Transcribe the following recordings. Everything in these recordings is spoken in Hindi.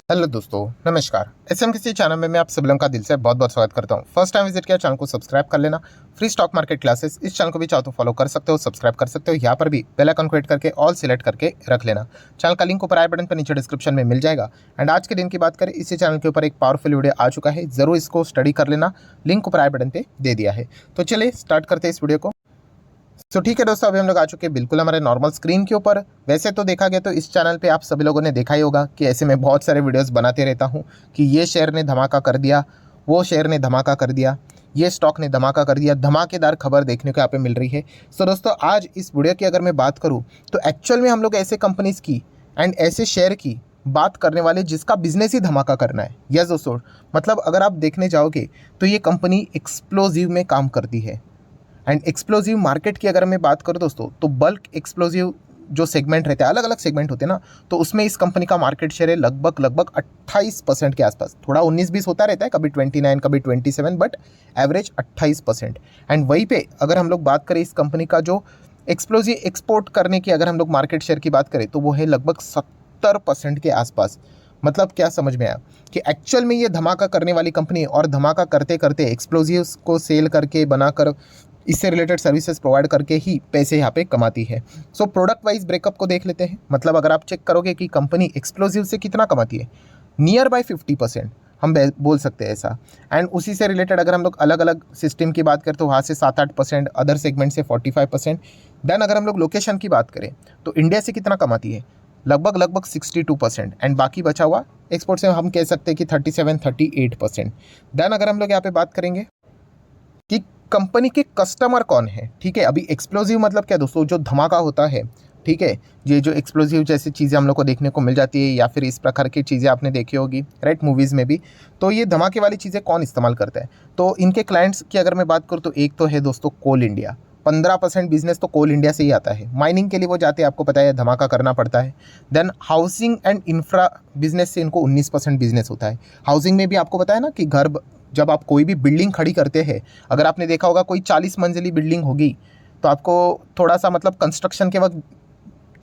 हेलो दोस्तों, नमस्कार। एसएम किसी चैनल में मैं आप सभी लोगों का दिल से बहुत बहुत स्वागत करता हूं। फर्स्ट टाइम विजिट किया चैनल को सब्सक्राइब कर लेना। फ्री स्टॉक मार्केट क्लासेस इस चैनल को भी चाहो तो फॉलो कर सकते हो, सब्सक्राइब कर सकते हो। यहाँ पर भी बेल आइकन को हिट करके ऑल सिलेक्ट करके रख लेना। चैनल का लिंक ऊपर आई बटन पर नीचे डिस्क्रिप्शन में मिल जाएगा। एंड आज के दिन की बात करें, इसी चैनल के ऊपर एक पावरफुल वीडियो आ चुका है, जरूर इसको स्टडी कर लेना। लिंक ऊपर आई बटन पे दे दिया है। तो चलिए स्टार्ट करते हैं इस वीडियो को। तो ठीक है दोस्तों, अभी हम लोग आ चुके हैं बिल्कुल हमारे नॉर्मल स्क्रीन के ऊपर। वैसे तो देखा गया तो इस चैनल पे आप सभी लोगों ने देखा ही होगा कि ऐसे में बहुत सारे वीडियोस बनाते रहता हूँ कि ये शेयर ने धमाका कर दिया, वो शेयर ने धमाका कर दिया, ये स्टॉक ने धमाका कर दिया। धमाकेदार खबर देखने को यहाँ पे मिल रही है। सो दोस्तों, आज इस वीडियो की अगर मैं बात करूँ तो एक्चुअल में हम लोग ऐसे कंपनीज की एंड ऐसे शेयर की बात करने वाले जिसका बिजनेस ही धमाका करना है। यस दोस्तों, मतलब अगर आप देखने जाओगे तो ये कंपनी एक्सप्लोजिव में काम करती है। एंड एक्सप्लोजिव मार्केट की अगर मैं बात करूँ दोस्तों, तो बल्क एक्सप्लोजिव जो सेगमेंट रहते हैं, अलग अलग सेगमेंट होते हैं ना, तो उसमें इस कंपनी का मार्केट शेयर है लगभग 28% के आसपास। थोड़ा 19-20 होता रहता है, कभी 29, कभी 27, बट एवरेज 28%। एंड वहीं पे अगर हम लोग बात करें इस कंपनी का जो एक्सप्लोजिव एक्सपोर्ट करने की अगर हम लोग मार्केट शेयर की बात करें तो वो है लगभग 70% के आसपास। मतलब क्या समझ में आया कि एक्चुअल में ये धमाका करने वाली कंपनी, और धमाका करते करते एक्सप्लोजिव्स को सेल करके बनाकर इससे रिलेटेड सर्विसेज प्रोवाइड करके ही पैसे यहाँ पे कमाती है। सो प्रोडक्ट वाइज ब्रेकअप को देख लेते हैं। मतलब अगर आप चेक करोगे कि कंपनी एक्सप्लोजिव से कितना कमाती है, नियर बाय 50% हम बोल सकते हैं ऐसा। एंड उसी से रिलेटेड अगर हम लोग अलग अलग सिस्टम की बात करें तो वहाँ से 7-8%, अदर सेगमेंट से 45%। देन अगर हम लोग लोकेशन की बात करें तो इंडिया से कितना कमाती है, लगभग 62%। एंड बाकी बचा हुआ एक्सपोर्ट से हम कह सकते हैं कि 37-38%। देन अगर हम लोग यहाँ पे बात करेंगे कि कंपनी के कस्टमर कौन है, ठीक है। अभी एक्सप्लोजिव मतलब क्या दोस्तों, जो धमाका होता है, ठीक है। ये जो एक्सप्लोजिव जैसी चीज़ें हम लोग को देखने को मिल जाती है या फिर इस प्रकार की चीज़ें आपने देखी होगी राइट, मूवीज़ में भी। तो ये धमाके वाली चीज़ें कौन इस्तेमाल करता है, तो इनके क्लाइंट्स की अगर मैं बात करूँ तो एक तो है दोस्तों कोल इंडिया। 15% बिजनेस तो कोल इंडिया से ही आता है। माइनिंग के लिए वो जाते हैं, आपको पता है, धमाका करना पड़ता है। Then housing and infra business से इनको 19% बिजनेस होता है। हाउसिंग में भी आपको पता है ना कि घर, जब आप कोई भी बिल्डिंग खड़ी करते हैं, अगर आपने देखा होगा कोई 40 मंजिली बिल्डिंग होगी तो आपको थोड़ा सा मतलब कंस्ट्रक्शन के वक्त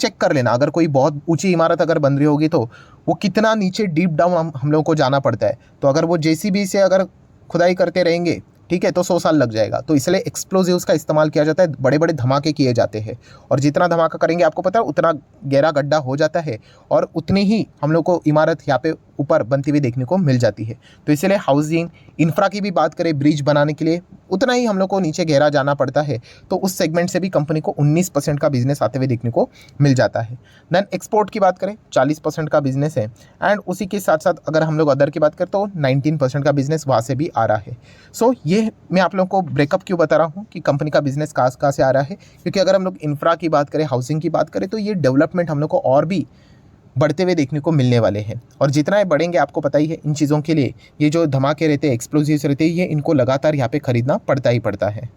चेक कर लेना, अगर कोई बहुत ऊंची इमारत अगर बन रही होगी तो वो कितना नीचे डीप डाउन हम लोगों को जाना पड़ता है। तो अगर वो जेसीबी से अगर खुदाई करते रहेंगे, ठीक है, तो 100 साल लग जाएगा। तो इसलिए एक्सप्लोजिव्स का इस्तेमाल किया जाता है, बड़े बड़े धमाके किए जाते हैं। और जितना धमाका करेंगे आपको पता है उतना गहरा गड्ढा हो जाता है और उतनी ही हम लोग को इमारत यहाँ पे ऊपर बनती हुई देखने को मिल जाती है। तो इसलिए हाउसिंग इंफ्रा की भी बात करें, ब्रिज बनाने के लिए उतना ही हम लोग को नीचे गहरा जाना पड़ता है। तो उस सेगमेंट से भी कंपनी को 19% का बिजनेस आते हुए देखने को मिल जाता है। देन एक्सपोर्ट की बात करें, 40% का बिजनेस है। एंड उसी के साथ साथ अगर हम लोग अदर की बात करें तो 19% का बिजनेस वहाँ से भी आ रहा है। सो ये मैं आप लोगों को ब्रेकअप क्यों बता रहा हूँ कि कंपनी का बिजनेस कहाँ से आ रहा है, क्योंकि अगर हम लोग इंफ्रा की बात करें, हाउसिंग की बात करें, तो ये डेवलपमेंट हम लोग को और भी बढ़ते हुए देखने को मिलने वाले हैं। और जितना ये बढ़ेंगे आपको पता ही है, इन चीज़ों के लिए ये जो धमाके रहते हैं, एक्सप्लोजिव्स रहते हैं, ये इनको लगातार यहाँ पे खरीदना पड़ता ही पड़ता है।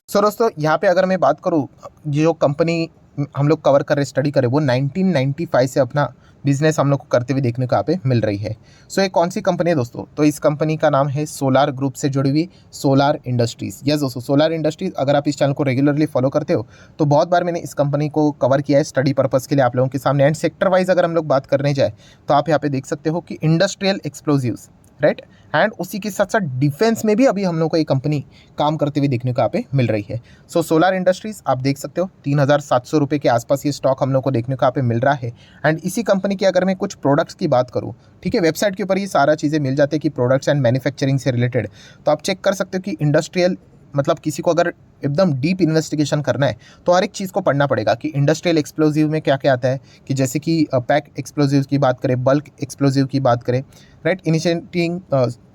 सो दोस्तों, यहाँ पे अगर मैं बात करूँ, जो कंपनी हम लोग कवर कर रहे, स्टडी करें, वो 1995 से अपना बिजनेस हम लोग को करते हुए देखने को यहाँ पे मिल रही है। सो ये कौन सी कंपनी है दोस्तों, तो इस कंपनी का नाम है सोलार ग्रुप से जुड़ी हुई सोलार इंडस्ट्रीज़। यस दोस्तों, सोलार इंडस्ट्रीज़। अगर आप इस चैनल को रेगुलरली फॉलो करते हो तो बहुत बार मैंने इस कंपनी को कवर किया है स्टडी पर्पज़ के लिए आप लोगों के सामने। एंड सेक्टर वाइज अगर हम लोग बात करने जाए तो आप यहाँ पे देख सकते हो कि इंडस्ट्रियल एक्सप्लोजिव्स राइट। एंड उसी के साथ साथ डिफेंस में भी अभी हम लोग को ये कंपनी काम करते हुए देखने को यहाँ पे मिल रही है। सो सोलार इंडस्ट्रीज आप देख सकते हो 3700 रुपये के आसपास ये स्टॉक हम लोग को देखने को यहाँ पे मिल रहा है। एंड इसी कंपनी की अगर मैं कुछ प्रोडक्ट्स की बात करूँ, ठीक है, वेबसाइट के ऊपर ये सारा चीज़ें मिल जाती है कि प्रोडक्ट्स एंड मैन्युफैक्चरिंग से रिलेटेड। तो आप चेक कर सकते हो कि इंडस्ट्रियल, मतलब किसी को अगर एकदम डीप इन्वेस्टिगेशन करना है तो हर एक चीज़ को पढ़ना पड़ेगा कि इंडस्ट्रियल एक्सप्लोजिव में क्या क्या आता है। कि जैसे कि पैक एक्सप्लोजिव की बात करें, बल्क एक्सप्लोजिव की बात करें, राइट, इनिशिएटिंग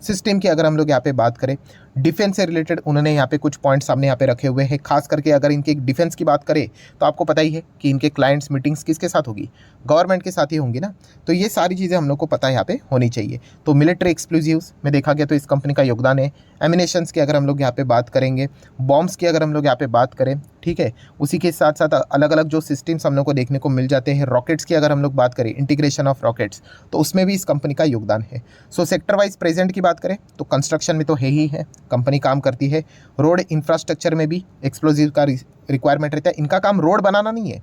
सिस्टम की अगर हम लोग यहाँ पे बात करें, डिफेंस से रिलेटेड उन्होंने यहाँ पे कुछ पॉइंट्स सामने यहाँ पे रखे हुए हैं। खास करके अगर इनके डिफेंस की बात करें तो आपको पता ही है कि इनके क्लाइंट्स मीटिंग्स किसके साथ होगी, गवर्नमेंट के साथ ही होंगी ना। तो ये सारी चीज़ें हम लोग को पता यहाँ पे होनी चाहिए। तो मिलिट्री एक्सप्लोजिव्स में देखा गया तो इस कंपनी का योगदान है। एमिनेशंस की अगर हम लोग यहाँ पे बात करेंगे, बॉम्ब्स की अगर हम लोग यहाँ पे बात करें, ठीक है, उसी के साथ साथ अलग अलग जो सिस्टम्स हम लोग को देखने को मिल जाते हैं। रॉकेट्स की अगर हम लोग बात करें, इंटीग्रेशन ऑफ रॉकेट्स, तो उसमें भी इस कंपनी का योगदान है। सो सेक्टर वाइज प्रेजेंट की बात करें तो कंस्ट्रक्शन में तो है ही है, कंपनी काम करती है। रोड इंफ्रास्ट्रक्चर में भी एक्सप्लोजिव का रिक्वायरमेंट रहता है। इनका काम रोड बनाना नहीं है,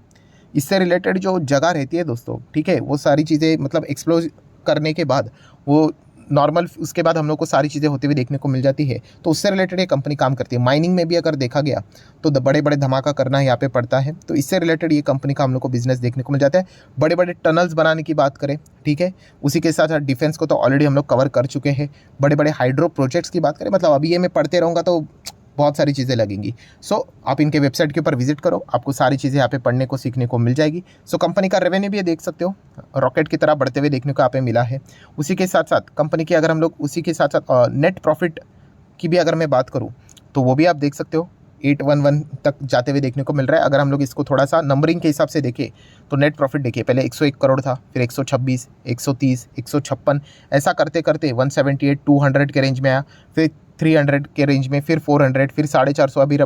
इससे रिलेटेड जो जगह रहती है दोस्तों, ठीक है, वो सारी चीज़ें मतलब एक्सप्लोज करने के बाद वो नॉर्मल उसके बाद हम लोग को सारी चीज़ें होती हुई देखने को मिल जाती है। तो उससे रिलेटेड ये कंपनी काम करती है। माइनिंग में भी अगर देखा गया तो बड़े बड़े धमाका करना यहाँ पे पड़ता है, तो इससे रिलेटेड ये कंपनी का हम लोग को बिजनेस देखने को मिल जाता है। बड़े बड़े टनल्स बनाने की बात करें, ठीक है, उसी के साथ साथ डिफेंस को तो ऑलरेडी हम लोग कवर कर चुके हैं। बड़े बड़े हाइड्रो प्रोजेक्ट्स की बात करें, मतलब अभी ये मैं पढ़ते रहूँगा तो बहुत सारी चीज़ें लगेंगी। आप इनके वेबसाइट के ऊपर विजिट करो, आपको सारी चीज़ें यहाँ पे पढ़ने को सीखने को मिल जाएगी। कंपनी का रेवेन्यू भी ये देख सकते हो, रॉकेट की तरह बढ़ते हुए देखने को यहाँ पे मिला है। उसी के साथ साथ कंपनी की अगर हम लोग उसी के साथ साथ नेट प्रॉफिट की भी अगर मैं बात करूँ तो वो भी आप देख सकते हो 811 तक जाते हुए देखने को मिल रहा है। अगर हम लोग इसको थोड़ा सा नंबरिंग के हिसाब से देखें तो नेट प्रॉफिट देखिए, पहले 101 करोड़ था, फिर 126, 130, 156, ऐसा करते करते 178, 200 के रेंज में आया, फिर 300 के रेंज में, फिर 400, फिर 450। अभी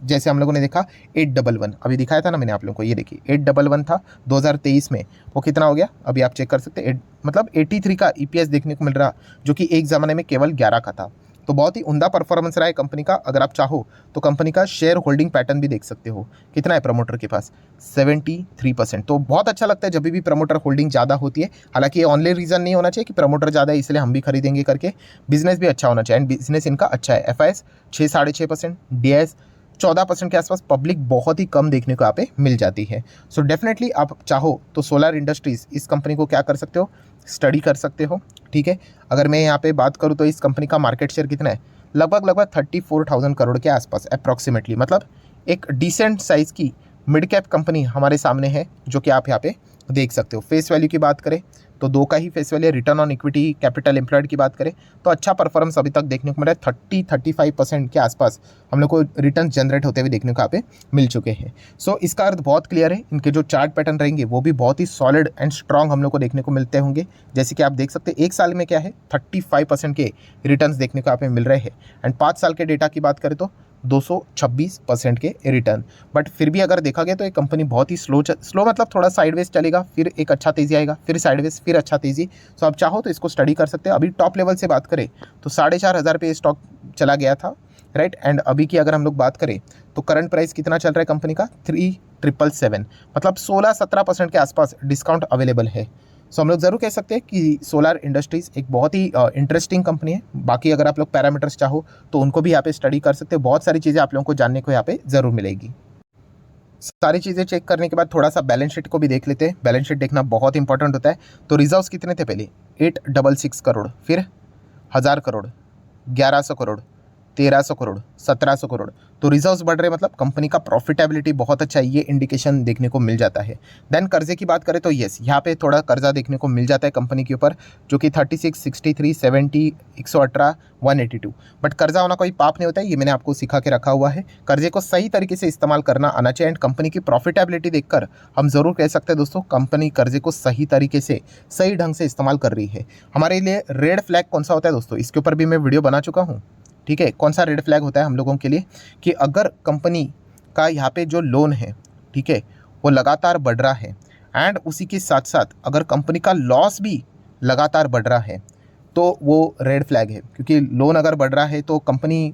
जैसे हम लोगों ने देखा 811 अभी दिखाया था ना मैंने आप लोगों को, ये देखिए 811 था 2023 में, वो कितना हो गया अभी आप चेक कर सकते हैं, मतलब 83 का ईपीएस देखने को मिल रहा, जो कि एक ज़माने में केवल 11 का था। तो बहुत ही उम्दा परफॉर्मेंस रहा है कंपनी का। अगर आप चाहो तो कंपनी का शेयर होल्डिंग पैटर्न भी देख सकते हो, कितना है प्रमोटर के पास, 73%। तो बहुत अच्छा लगता है जब भी प्रमोटर होल्डिंग ज़्यादा होती है। हालांकि ये ओनली रीज़न नहीं होना चाहिए कि प्रमोटर ज़्यादा है इसलिए हम भी खरीदेंगे करके, बिजनेस भी अच्छा होना चाहिए, एंड बिजनेस इनका अच्छा है। एफआईएस 6-6.5%, डीआईएस 14% के आसपास, पब्लिक बहुत ही कम देखने को यहाँ पे मिल जाती है। डेफिनेटली आप चाहो तो सोलर इंडस्ट्रीज़ इस कंपनी को क्या कर सकते हो, स्टडी कर सकते हो, ठीक है। अगर मैं यहाँ पे बात करूँ तो इस कंपनी का मार्केट शेयर कितना है, लगभग 34,000 करोड़ के आसपास अप्रॉक्सीमेटली, मतलब एक डिसेंट साइज़ की मिड कैप कंपनी हमारे सामने है, जो कि आप यहाँ पे देख सकते हो। फेस वैल्यू की बात करें तो 2 का ही face value, return on equity, capital employed की बात करें तो अच्छा परफॉर्मेंस अभी तक देखने को मिला है। 30-35% के आसपास हम लोग को रिटर्न जनरेट होते हुए देखने को यहाँ पे मिल चुके हैं। इसका अर्थ बहुत क्लियर है, इनके जो चार्ट पैटर्न रहेंगे वो भी बहुत ही सॉलिड एंड स्ट्रॉन्ग हम लोग को देखने को मिलते होंगे। जैसे कि आप देख सकते हैं एक साल में क्या है 35% के रिटर्न देखने को यहाँ पे मिल रहे हैं, एंड 5 साल के डेटा की बात करें तो 226% के रिटर्न। बट फिर भी अगर देखा गया तो ये कंपनी बहुत ही स्लो मतलब थोड़ा साइडवेज चलेगा, फिर एक अच्छा तेज़ी आएगा, फिर साइडवेज, फिर अच्छा तेज़ी। आप चाहो तो इसको स्टडी कर सकते हैं। अभी टॉप लेवल से बात करें तो 4,500 पे स्टॉक चला गया था, राइट। एंड अभी की अगर हम लोग बात करें तो करंट प्राइस कितना चल रहा है कंपनी का, 3,777, मतलब 16-17% के आसपास डिस्काउंट अवेलेबल है। हम लोग ज़रूर कह सकते हैं कि सोलर इंडस्ट्रीज़ एक बहुत ही इंटरेस्टिंग कंपनी है। बाकी अगर आप लोग पैरामीटर्स चाहो तो उनको भी यहाँ पे स्टडी कर सकते हो, बहुत सारी चीज़ें आप लोगों को जानने को यहाँ पे ज़रूर मिलेगी। सारी चीज़ें चेक करने के बाद थोड़ा सा बैलेंस शीट को भी देख लेते हैं। बैलेंस शीट देखना बहुत इंपॉर्टेंट होता है। तो रिजर्व्स कितने थे पहले, 866 करोड़, फिर 1000 करोड़, 1100 करोड़, 1300 करोड़, 1700 करोड़। तो रिजर्व्स बढ़ रहे, मतलब कंपनी का प्रॉफिटेबिलिटी बहुत अच्छा है, ये इंडिकेशन देखने को मिल जाता है। देन कर्जे की बात करें तो यस, यहाँ पे थोड़ा कर्जा देखने को मिल जाता है कंपनी के ऊपर, जो कि 36, 63, 70, 118, 182। बट कर्जा होना कोई पाप नहीं होता है, ये मैंने आपको सिखा के रखा हुआ है। कर्जे को सही तरीके से इस्तेमाल करना आना चाहिए, एंड कंपनी की प्रॉफिटेबिलिटी देखकर हम ज़रूर कह सकते हैं दोस्तों, कंपनी कर्जे को सही तरीके से, सही ढंग से इस्तेमाल कर रही है। हमारे लिए रेड फ्लैग कौन सा होता है दोस्तों, इसके ऊपर भी मैं वीडियो बना चुका हूँ, ठीक है। कौन सा रेड फ्लैग होता है हम लोगों के लिए, कि अगर कंपनी का यहाँ पे जो लोन है, ठीक है, वो लगातार बढ़ रहा है, एंड उसी के साथ साथ अगर कंपनी का लॉस भी लगातार बढ़ रहा है तो वो रेड फ्लैग है। क्योंकि लोन अगर बढ़ रहा है तो कंपनी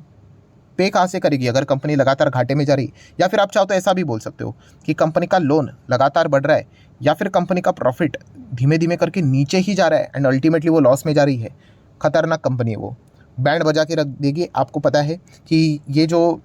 पे कहाँ से करेगी अगर कंपनी लगातार घाटे में जा रही, या फिर आप चाहो तो ऐसा भी बोल सकते हो कि कंपनी का लोन लगातार बढ़ रहा है, या फिर कंपनी का प्रॉफिट धीमे धीमे करके नीचे ही जा रहा है एंड अल्टीमेटली वो लॉस में जा रही है। खतरनाक कंपनी है वो, बैंड बजा के रख देगी। आपको पता है कि ये जो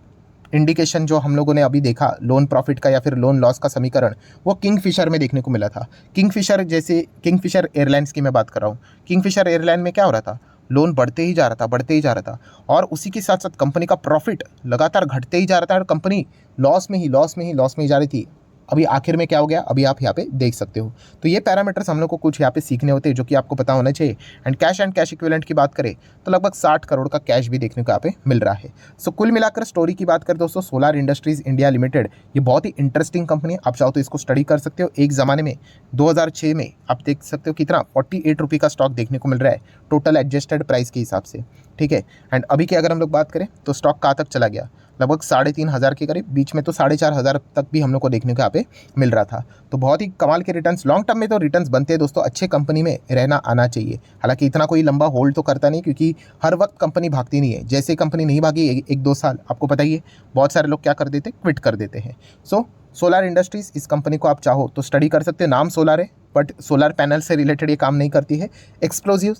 इंडिकेशन जो हम लोगों ने अभी देखा लोन प्रॉफिट का या फिर लोन लॉस का समीकरण, वो किंगफिशर में देखने को मिला था। किंगफिशर, जैसे किंगफिशर एयरलाइंस की मैं बात कर रहा हूँ, किंगफिशर एयरलाइन में क्या हो रहा था, लोन बढ़ते ही जा रहा था, बढ़ते ही जा रहा था, और उसी के साथ साथ कंपनी का प्रॉफिट लगातार घटते ही जा रहा था, और कंपनी लॉस में ही जा रही थी। अभी आखिर में क्या हो गया, अभी आप यहाँ पे देख सकते हो। तो ये पैरामीटर्स हम लोग को कुछ यहाँ पे सीखने होते हैं, जो कि आपको पता होना चाहिए। एंड कैश इक्विवेलेंट की बात करें तो लगभग 60 करोड़ का कैश भी देखने को यहाँ पे मिल रहा है। कुल मिलाकर स्टोरी की बात करें दोस्तों, सोलर इंडस्ट्रीज इंडिया लिमिटेड ये बहुत ही इंटरेस्टिंग कंपनी है। आप चाहो तो इसको स्टडी कर सकते हो। एक ज़माने में 2006 में आप देख सकते हो कितना 48 रुपये का स्टॉक देखने को मिल रहा है टोटल एडजस्टेड प्राइस के हिसाब से, ठीक है। एंड अभी की अगर हम लोग बात करें तो स्टॉक कहाँ तक चला गया, लगभग 3,500 के करीब, बीच में तो 4,500 तक भी हम लोग को देखने को यहाँ पे मिल रहा था। तो बहुत ही कमाल के रिटर्न्स, लॉन्ग टर्म में तो रिटर्न्स बनते हैं दोस्तों, अच्छे कंपनी में रहना आना चाहिए। हालांकि इतना कोई लंबा होल्ड तो करता नहीं, क्योंकि हर वक्त कंपनी भागती नहीं है। जैसे कंपनी नहीं भागी 1-2 साल, आपको पता ही है बहुत सारे लोग क्या कर देते, क्विट कर देते हैं। सो सोलार इंडस्ट्रीज़, इस कंपनी को आप चाहो तो स्टडी कर सकते हैं। नाम सोलार है बट सोलार पैनल से रिलेटेड ये काम नहीं करती है। एक्सप्लोजिव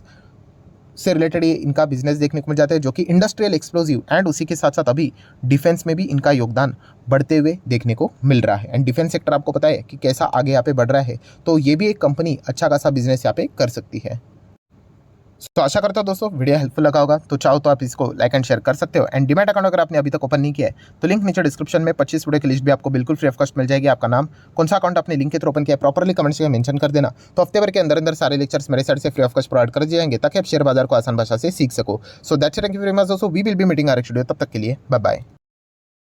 से रिलेटेड ये इनका बिजनेस देखने को मिल जाता है, जो कि इंडस्ट्रियल एक्सप्लोजिव, एंड उसी के साथ साथ अभी डिफेंस में भी इनका योगदान बढ़ते हुए देखने को मिल रहा है। एंड डिफेंस सेक्टर आपको पता है कि कैसा आगे यहाँ पे बढ़ रहा है, तो ये भी एक कंपनी अच्छा खासा बिजनेस यहाँ पे कर सकती है। तो आशा करता हूँ दोस्तों वीडियो हेल्पफुल लगा होगा। तो चाहो तो आप इसको लाइक एंड शेयर कर सकते हो। एंड डीमैट अकाउंट अगर आपने अभी तक ओपन नहीं किया है तो लिंक नीचे डिस्क्रिप्शन में 25 वीडियो की लिस्ट भी आपको बिल्कुल फ्री ऑफ कॉस्ट मिल जाएगी। आपका नाम, कौन सा अकाउंट आपने लिंक के थ्रू ओपन किया, प्रॉपर्ली कमेंट्स में मेंशन कर देना। तो हफ्ते भर के अंदर अंदर सारे लेक्चर्स मेरे साइड से फ्री ऑफ कॉस्ट प्रोवाइड कर दिए जाएंगे, ताकि आप शेयर बाजार को आसान भाषा से सीख सको। So that's it, thank you very much दोस्तों, we will be meeting our next video. तब तक के लिए बाय बाय।